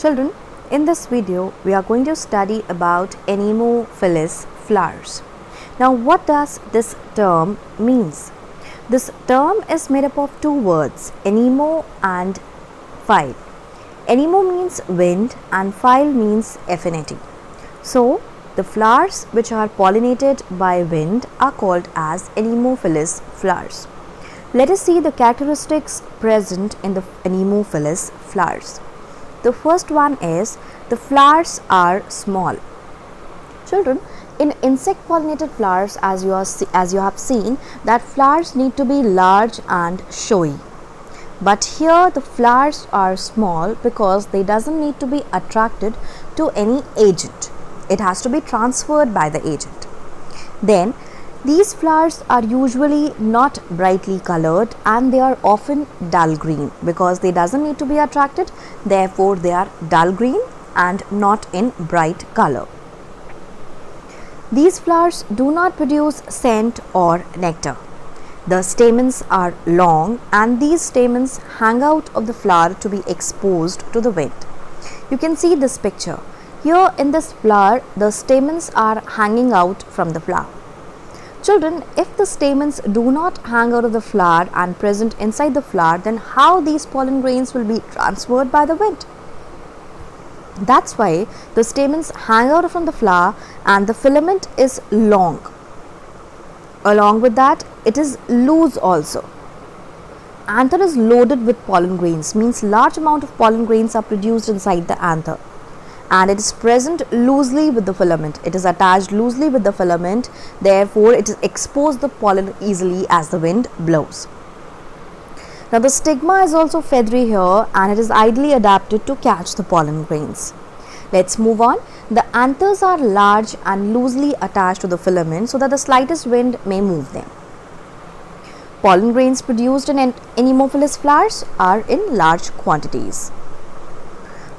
Children, in this video we are going to study about anemophilous flowers. Now what does this term means? This term is made up of two words, anemo and phyle. Anemo means wind and phyle means affinity. So the flowers which are pollinated by wind are called as anemophilous flowers. Let us see the characteristics present in the anemophilous flowers. The first one is the flowers are small. Children, in insect pollinated flowers, as you have seen, that flowers need to be large and showy. But here the flowers are small because they doesn't need to be attracted to any agent. It has to be transferred by the agent. Then these flowers are usually not brightly colored and they are often dull green because they doesn't need to be attracted, therefore they are dull green and not in bright color. These flowers do not produce scent or nectar. The stamens are long and these stamens hang out of the flower to be exposed to the wind. You can see this picture. Here in this flower, the stamens are hanging out from the flower. Children, if the stamens do not hang out of the flower and present inside the flower, then how these pollen grains will be transferred by the wind? That's why the stamens hang out from the flower and the filament is long. Along with that, it is loose also. Anther is loaded with pollen grains, means large amount of pollen grains are produced inside the anther. And it is present loosely with the filament. It is attached loosely with the filament, therefore it is exposed the pollen easily as the wind blows. Now the stigma is also feathery here and it is ideally adapted to catch the pollen grains. Let's move on. The anthers are large and loosely attached to the filament so that the slightest wind may move them. Pollen grains produced in anemophilous flowers are in large quantities.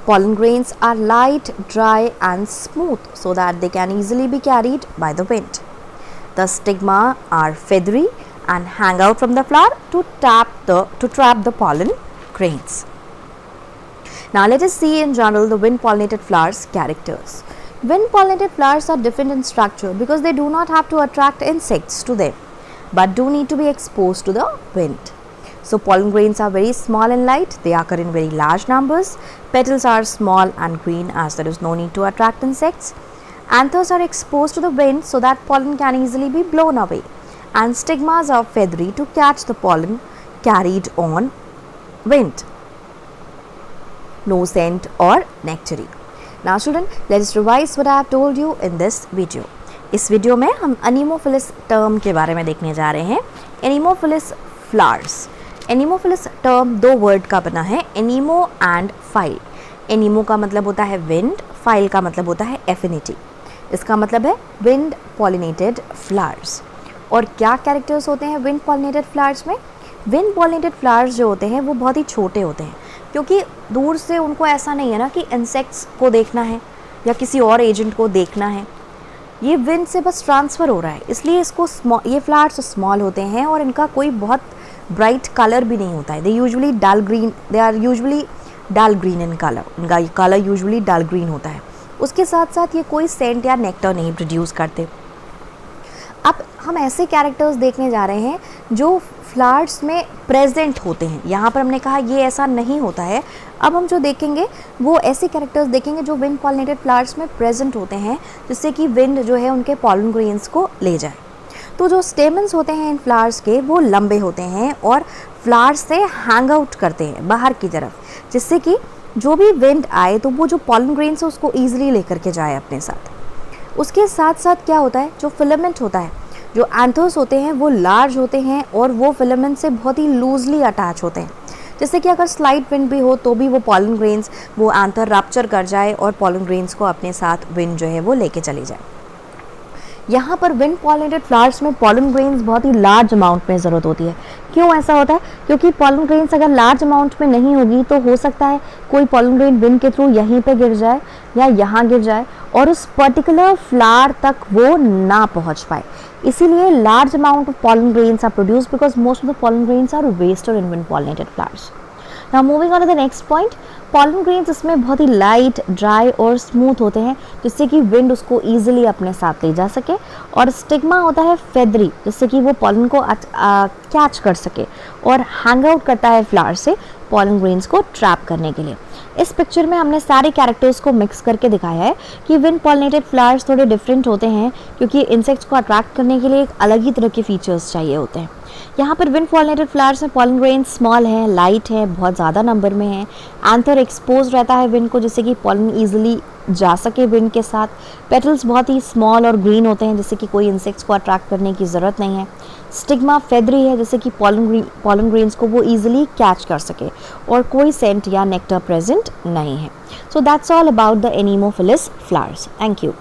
Pollen grains are light, dry and smooth so that they can easily be carried by the wind. The stigma are feathery and hang out from the flower to trap the pollen grains. Now let us see in general the wind pollinated flowers characters. Wind pollinated flowers are different in structure because they do not have to attract insects to them but do need to be exposed to the wind. So pollen grains are very small and light, they occur in very large numbers. Petals are small and green as there is no need to attract insects. Anthers are exposed to the wind so that pollen can easily be blown away. And stigmas are feathery to catch the pollen carried on wind. No scent or nectary. Now children, let us revise what I have told you in this video. इस video में हम anemophilous term के बारे में देखने जा रहे हैं. Anemophilous flowers. एनीमोफिलस टर्म दो वर्ड का बना है, एनीमो एंड फाइल. एनीमो का मतलब होता है विंड, फाइल का मतलब होता है एफिनिटी. इसका मतलब है विंड पॉलिनेटेड फ्लावर्स. और क्या कैरेक्टर्स होते हैं विंड पॉलिनेटेड फ्लावर्स में? विंड पॉलिनेटेड फ्लावर्स जो होते हैं वो बहुत ही छोटे होते हैं क्योंकि दूर से उनको ऐसा नहीं है ना कि इंसेक्ट्स को देखना है या किसी और एजेंट को देखना है. ये विंड से बस ट्रांसफ़र हो रहा है, इसलिए इसको ये फ्लावर्स स्मॉल होते हैं और इनका कोई बहुत ब्राइट कलर भी नहीं होता है. They are usually dull green in colour. इनका कलर यूजुअली डल ग्रीन होता है. उसके साथ साथ ये कोई सेंट या नेक्टर नहीं प्रोड्यूस करते. अब हम ऐसे कैरेक्टर्स देखने जा रहे हैं जो फ्लावर्स में प्रेजेंट होते हैं. यहाँ पर हमने कहा ये ऐसा नहीं होता है. अब हम जो देखेंगे वो ऐसे कैरेक्टर्स देखेंगे जो विंड पॉलिनेटेड फ्लावर्स में प्रेजेंट होते हैं जिससे कि विंड जो है उनके पॉलन ग्रेन्स को ले जाए. तो जो स्टेमन्स होते हैं इन फ्लावर्स के वो लंबे होते हैं और फ्लावर्स से हैंग आउट करते हैं बाहर की तरफ, जिससे कि जो भी विंड आए तो वो जो पॉलन ग्रेन्स है उसको ईजिली लेकर के जाए अपने साथ. उसके साथ साथ क्या होता है, जो फिलामेंट होता है, जो एंथर्स होते हैं वो लार्ज होते हैं और वो फिलामेंट से बहुत ही लूजली अटैच होते हैं, जिससे कि अगर स्लाइट विंड भी हो तो भी वो पॉलन ग्रेन्स वो एंथर रप्चर कर जाए और पॉलन ग्रेन्स को अपने साथ विंड जो है वो लेके चली जाए. यहाँ पर विंड पॉलिनेटेड फ्लावर्स में पॉलन ग्रेन्स बहुत ही लार्ज अमाउंट में ज़रूरत होती है. क्यों ऐसा होता है? क्योंकि पॉलन ग्रेन्स अगर लार्ज अमाउंट में नहीं होगी तो हो सकता है कोई पॉलन ग्रेन विंड के थ्रू यहीं पे गिर जाए या यहाँ गिर जाए और उस पर्टिकुलर फ्लावर तक वो ना पहुँच पाए. इसीलिए large amount of pollen grains are produced because most of the pollen grains are wasted in wind pollinated flowers. Now moving on to the next point, pollen grains इसमें बहुत ही लाइट, ड्राई और स्मूथ होते हैं जिससे कि wind उसको easily अपने साथ ले जा सके, और स्टिग्मा होता है फेदरी जिससे कि वो पॉलन को कैच कर सके और हैंग आउट करता है फ्लावर से पॉलन ग्रेन्स को ट्रैप करने के लिए। इस पिक्चर में हमने सारे कैरेक्टर्स को मिक्स करके दिखाया है कि विंड पॉलिनेटेड फ्लावर्स थोड़े डिफरेंट होते हैं क्योंकि इंसेक्ट्स को अट्रैक्ट करने के लिए एक अलग ही तरह के फीचर्स चाहिए होते हैं। यहाँ पर विंड पॉलिनेटेड फ्लावर्स में पॉलन ग्रेन्स स्मॉल है, लाइट है, बहुत ज़्यादा नंबर में है, एंथर एक्सपोज रहता है विंड को जिससे कि पॉलन ईजिली जा सके विंड के साथ। पेटल्स बहुत ही स्मॉल और ग्रीन होते हैं जिससे कि कोई इंसेक्ट्स को अट्रैक्ट करने की ज़रूरत नहीं है। स्टिग्मा फेदरी है जिससे कि पॉलन ग्रेन्स को वो ईजिली कैच कर सके, और कोई सेंट या नेक्टर प्रेजेंट नहीं है। So that's all about the anemophilous flowers. Thank you.